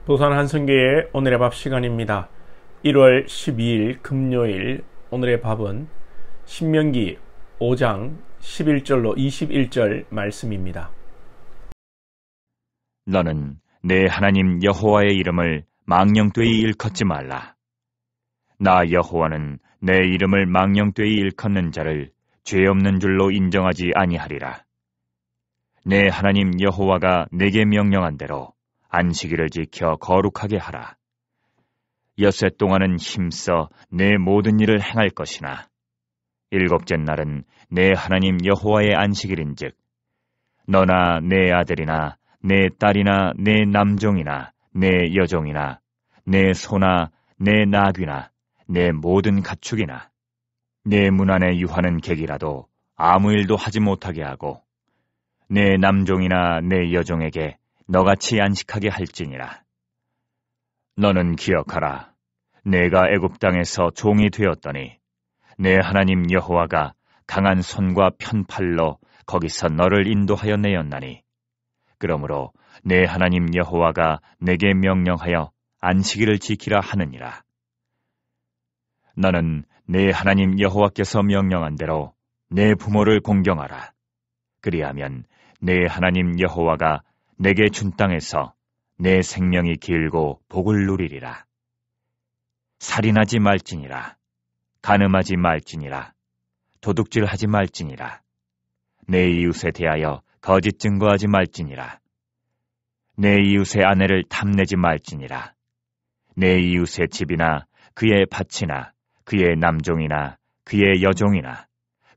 부산 한성교회 오늘의 밥 시간입니다. 1월 12일 금요일 오늘의 밥은 신명기 5장 11절로 21절 말씀입니다. 너는 내 하나님 여호와의 이름을 망령되이 일컫지 말라. 나 여호와는 내 이름을 망령되이 일컫는 자를 죄 없는 줄로 인정하지 아니하리라. 내 하나님 여호와가 내게 명령한 대로 안식일을 지켜 거룩하게 하라. 엿새 동안은 힘써 내 모든 일을 행할 것이나 일곱째 날은 내 하나님 여호와의 안식일인즉 너나 내 아들이나 내 딸이나 내 남종이나 내 여종이나 내 소나 내 나귀나 내 모든 가축이나 내 문 안에 유하는 객이라도 아무 일도 하지 못하게 하고 내 남종이나 내 여종에게 너같이 안식하게 할지니라. 너는 기억하라. 내가 애굽 땅에서 종이 되었더니 내 하나님 여호와가 강한 손과 편팔로 거기서 너를 인도하여 내었나니 그러므로 내 하나님 여호와가 내게 명령하여 안식일을 지키라 하느니라. 너는 내 하나님 여호와께서 명령한 대로 내 부모를 공경하라. 그리하면 내 하나님 여호와가 내게 준 땅에서 내 생명이 길고 복을 누리리라. 살인하지 말지니라. 간음하지 말지니라. 도둑질하지 말지니라. 내 이웃에 대하여 거짓 증거하지 말지니라. 내 이웃의 아내를 탐내지 말지니라. 내 이웃의 집이나 그의 밭이나 그의 남종이나 그의 여종이나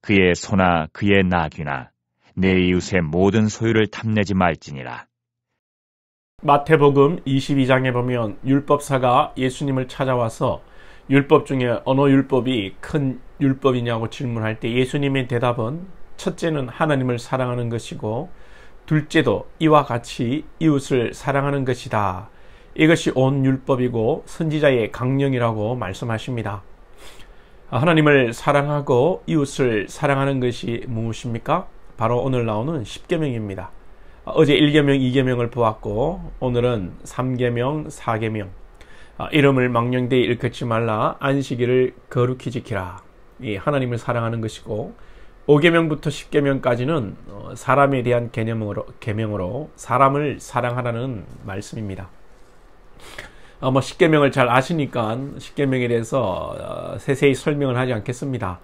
그의 소나 그의 나귀나 내 이웃의 모든 소유를 탐내지 말지니라. 마태복음 22장에 보면 율법사가 예수님을 찾아와서 율법 중에 어느 율법이 큰 율법이냐고 질문할 때 예수님의 대답은 첫째는 하나님을 사랑하는 것이고 둘째도 이와 같이 이웃을 사랑하는 것이다. 이것이 온 율법이고 선지자의 강령이라고 말씀하십니다. 하나님을 사랑하고 이웃을 사랑하는 것이 무엇입니까? 바로 오늘 나오는 십계명입니다. 어제 1계명, 2계명을 보았고 오늘은 3계명, 4계명. 이름을 망령되이 일컫지 말라. 안식일을 거룩히 지키라. 이 하나님을 사랑하는 것이고 5계명부터 10계명까지는 사람에 대한 계명으로 사람을 사랑하라는 말씀입니다. 10계명을 잘 아시니까 10계명에 대해서 세세히 설명을 하지 않겠습니다.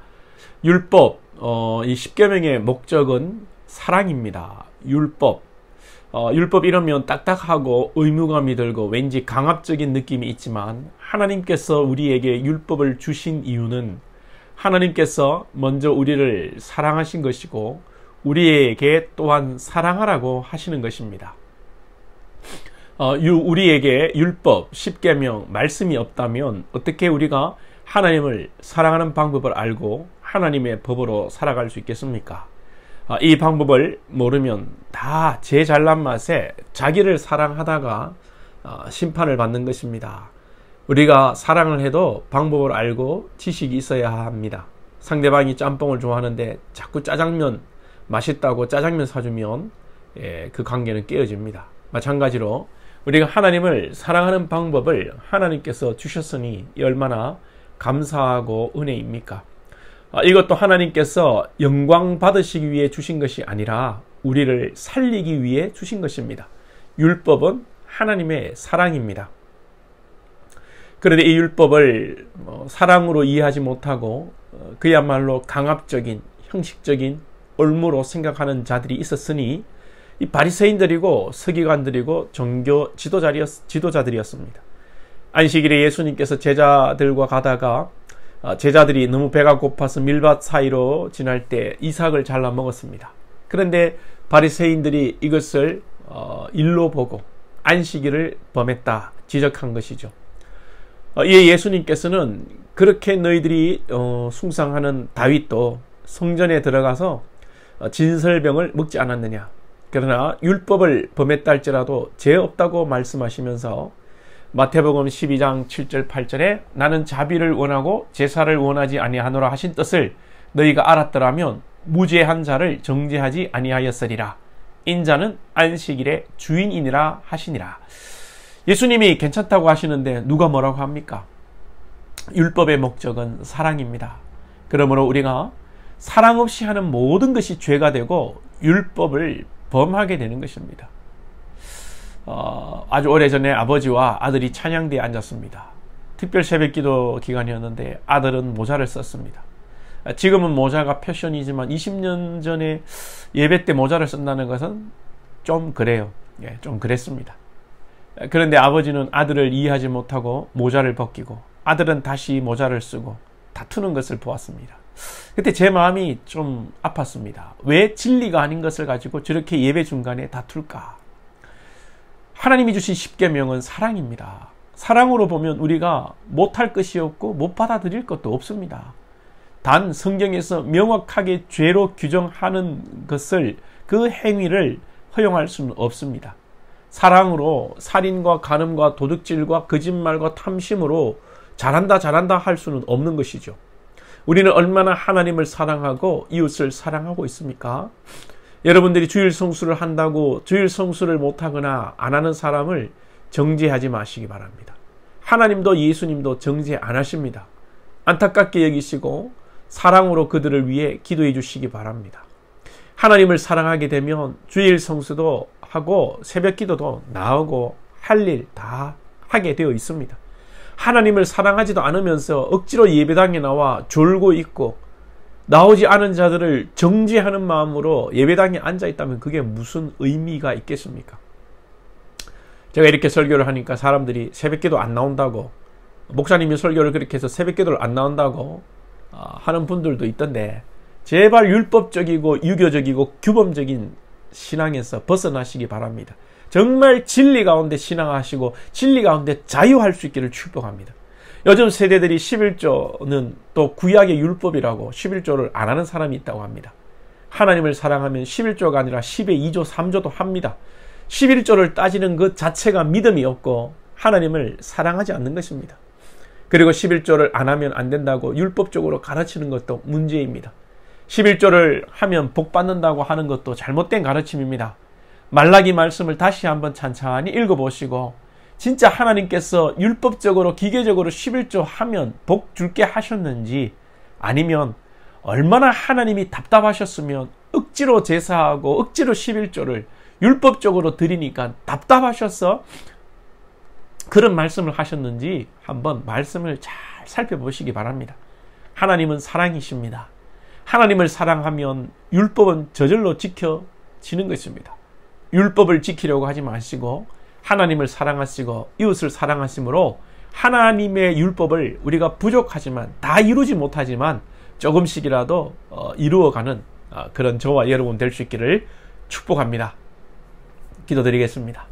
율법, 이 10계명의 목적은 사랑입니다. 율법 이러면 딱딱하고 의무감이 들고 왠지 강압적인 느낌이 있지만 하나님께서 우리에게 율법을 주신 이유는 하나님께서 먼저 우리를 사랑하신 것이고 우리에게 또한 사랑하라고 하시는 것입니다. 우리에게 율법, 10계명, 말씀이 없다면 어떻게 우리가 하나님을 사랑하는 방법을 알고 하나님의 법으로 살아갈 수 있겠습니까? 이 방법을 모르면 다 제 잘난 맛에 자기를 사랑하다가 심판을 받는 것입니다. 우리가 사랑을 해도 방법을 알고 지식이 있어야 합니다. 상대방이 짬뽕을 좋아하는데 자꾸 짜장면 맛있다고 짜장면 사주면 그 관계는 깨어집니다. 마찬가지로 우리가 하나님을 사랑하는 방법을 하나님께서 주셨으니 얼마나 감사하고 은혜입니까? 이것도 하나님께서 영광 받으시기 위해 주신 것이 아니라 우리를 살리기 위해 주신 것입니다. 율법은 하나님의 사랑입니다. 그런데 이 율법을 사랑으로 이해하지 못하고 그야말로 강압적인 형식적인 올무로 생각하는 자들이 있었으니 이 바리새인들이고 서기관들이고 종교 지도자들이었습니다. 안식일에 예수님께서 제자들과 가다가 제자들이 너무 배가 고파서 밀밭 사이로 지날 때 이삭을 잘라 먹었습니다. 그런데 바리새인들이 이것을 일로 보고 안식일을 범했다 지적한 것이죠. 이에 예수님께서는 그렇게 너희들이 숭상하는 다윗도 성전에 들어가서 진설병을 먹지 않았느냐. 그러나 율법을 범했다 할지라도 죄 없다고 말씀하시면서 마태복음 12장 7절 8절에 나는 자비를 원하고 제사를 원하지 아니하노라 하신 뜻을 너희가 알았더라면 무죄한 자를 정죄하지 아니하였으리라. 인자는 안식일의 주인이니라 하시니라. 예수님이 괜찮다고 하시는데 누가 뭐라고 합니까? 율법의 목적은 사랑입니다. 그러므로 우리가 사랑 없이 하는 모든 것이 죄가 되고 율법을 범하게 되는 것입니다. 아주 오래전에 아버지와 아들이 찬양대에 앉았습니다. 특별 새벽기도 기간이었는데 아들은 모자를 썼습니다. 지금은 모자가 패션이지만 20년 전에 예배 때 모자를 쓴다는 것은 좀 그래요. 좀 그랬습니다. 그런데 아버지는 아들을 이해하지 못하고 모자를 벗기고 아들은 다시 모자를 쓰고 다투는 것을 보았습니다. 그때 제 마음이 좀 아팠습니다. 왜 진리가 아닌 것을 가지고 저렇게 예배 중간에 다툴까? 하나님이 주신 십계명은 사랑입니다. 사랑으로 보면 우리가 못할 것이 없고 못 받아들일 것도 없습니다. 단 성경에서 명확하게 죄로 규정하는 것을, 그 행위를 허용할 수는 없습니다. 사랑으로 살인과 간음과 도둑질과 거짓말과 탐심으로 잘한다 할 수는 없는 것이죠. 우리는 얼마나 하나님을 사랑하고 이웃을 사랑하고 있습니까? 여러분들이 주일 성수를 한다고 주일 성수를 못하거나 안 하는 사람을 정죄하지 마시기 바랍니다. 하나님도 예수님도 정죄 안 하십니다. 안타깝게 여기시고 사랑으로 그들을 위해 기도해 주시기 바랍니다. 하나님을 사랑하게 되면 주일 성수도 하고 새벽 기도도 나오고 할 일 다 하게 되어 있습니다. 하나님을 사랑하지도 않으면서 억지로 예배당에 나와 졸고 있고 나오지 않은 자들을 정죄하는 마음으로 예배당에 앉아 있다면 그게 무슨 의미가 있겠습니까? 제가 이렇게 설교를 하니까 사람들이 새벽기도 안 나온다고, 목사님이 설교를 그렇게 해서 새벽기도를 안 나온다고 하는 분들도 있던데, 제발 율법적이고 유교적이고 규범적인 신앙에서 벗어나시기 바랍니다. 정말 진리 가운데 신앙하시고 진리 가운데 자유할 수 있기를 축복합니다. 요즘 세대들이 11조는 또 구약의 율법이라고 11조를 안 하는 사람이 있다고 합니다. 하나님을 사랑하면 11조가 아니라 10의 2조 3조도 합니다. 11조를 따지는 것 자체가 믿음이 없고 하나님을 사랑하지 않는 것입니다. 그리고 11조를 안 하면 안 된다고 율법적으로 가르치는 것도 문제입니다. 11조를 하면 복 받는다고 하는 것도 잘못된 가르침입니다. 말라기 말씀을 다시 한번 찬찬히 읽어보시고 진짜 하나님께서 율법적으로 기계적으로 11조 하면 복 줄게 하셨는지, 아니면 얼마나 하나님이 답답하셨으면 억지로 제사하고 억지로 11조를 율법적으로 드리니까 답답하셔서 그런 말씀을 하셨는지 한번 말씀을 잘 살펴보시기 바랍니다. 하나님은 사랑이십니다. 하나님을 사랑하면 율법은 저절로 지켜지는 것입니다. 율법을 지키려고 하지 마시고 하나님을 사랑하시고 이웃을 사랑하심으로 하나님의 율법을 우리가 부족하지만 다 이루지 못하지만 조금씩이라도 이루어가는 그런 저와 여러분 될 수 있기를 축복합니다. 기도드리겠습니다.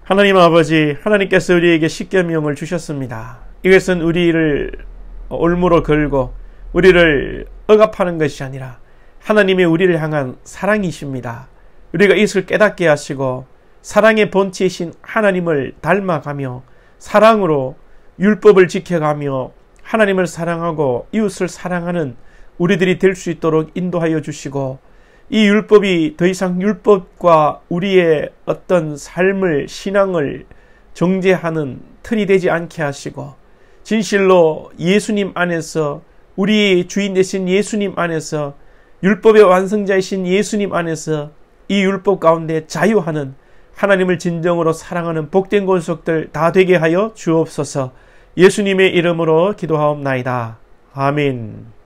하나님 아버지, 하나님께서 우리에게 십계명을 주셨습니다. 이것은 우리를 올무로 걸고 우리를 억압하는 것이 아니라 하나님의 우리를 향한 사랑이십니다. 우리가 이것을 깨닫게 하시고 사랑의 본체이신 하나님을 닮아가며 사랑으로 율법을 지켜가며 하나님을 사랑하고 이웃을 사랑하는 우리들이 될 수 있도록 인도하여 주시고, 이 율법이 더 이상 율법과 우리의 어떤 삶을, 신앙을 정죄하는 틀이 되지 않게 하시고, 진실로 예수님 안에서, 우리의 주인 되신 예수님 안에서, 율법의 완성자이신 예수님 안에서 이 율법 가운데 자유하는, 하나님을 진정으로 사랑하는 복된 권속들 다 되게 하여 주옵소서. 예수님의 이름으로 기도하옵나이다. 아멘.